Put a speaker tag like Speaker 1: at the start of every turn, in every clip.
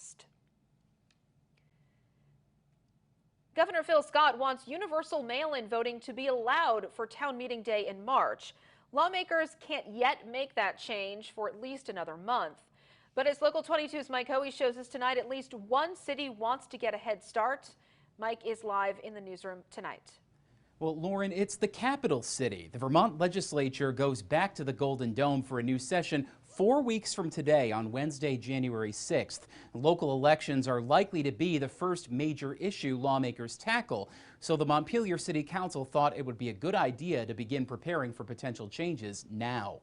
Speaker 1: passed. Governor Phil Scott wants universal mail-in voting to be allowed for town meeting day in March. Lawmakers can't yet make that change for at least another month. But as Local 22's Mike Hoey shows us tonight, at least one city wants to get a head start. Mike is live in the newsroom tonight.
Speaker 2: Well, Lauren, it's the capital city. The Vermont legislature goes back to the Golden Dome for a new session 4 weeks from today on Wednesday, January 6th. Local elections are likely to be the first major issue lawmakers tackle, so the Montpelier City Council thought it would be a good idea to begin preparing for potential changes now.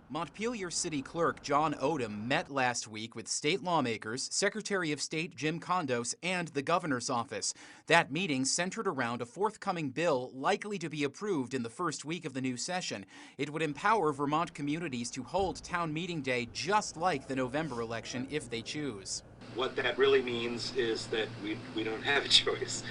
Speaker 2: Montpelier City Clerk John Odom met last week with state lawmakers, Secretary of State Jim Kondos, and the governor's office. That meeting centered around a forthcoming bill likely to be approved in the first week of the new session. It would empower Vermont communities to hold town meeting day just like the November election if they choose.
Speaker 3: What that really means is that we don't have a choice,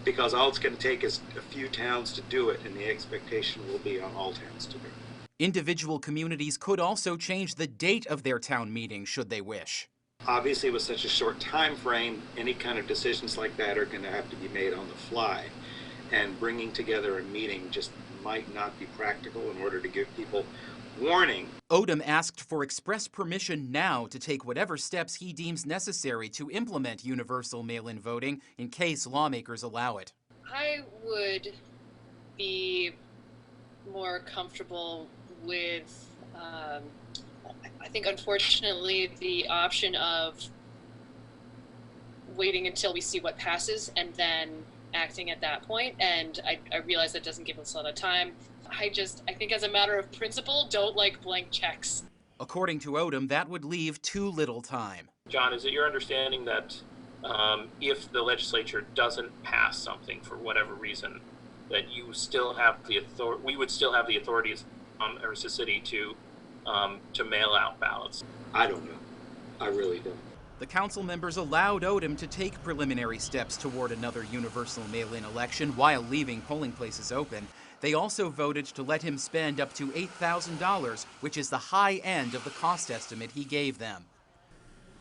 Speaker 3: because all it's going to take is a few towns to do it, and the expectation will be on all towns to do it.
Speaker 2: Individual communities could also change the date of their town meeting should they wish.
Speaker 3: Obviously, with such a short time frame, any kind of decisions like that are going to have to be made on the fly, and bringing together a meeting just might not be practical in order to give people warning.
Speaker 2: Odom asked for express permission now to take whatever steps he deems necessary to implement universal mail-in voting in case lawmakers allow it.
Speaker 4: I would be more comfortable with, I think, unfortunately, the option of waiting until we see what passes and then acting at that point. And I realize that doesn't give us a lot of time. I think as a matter of principle, don't like blank checks.
Speaker 2: According to Odom, that would leave too little time.
Speaker 5: John, is it your understanding that if the legislature doesn't pass something for whatever reason, that you still have the authority, we would still have the authority as a city to mail out ballots?
Speaker 3: I don't know. I really don't.
Speaker 2: The council members allowed Odom to take preliminary steps toward another universal mail-in election while leaving polling places open. They also voted to let him spend up to $8,000, which is the high end of the cost estimate he gave them.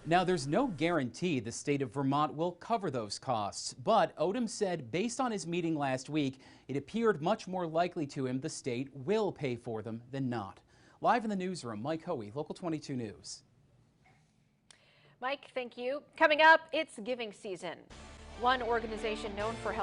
Speaker 2: Now, there's no guarantee the state of Vermont will cover those costs, but Odom said based on his meeting last week, it appeared much more likely to him the state will pay for them than not. Live in the newsroom, Mike Hoey, Local 22 News.
Speaker 1: Mike, thank you. Coming up, it's giving season. One organization known for helping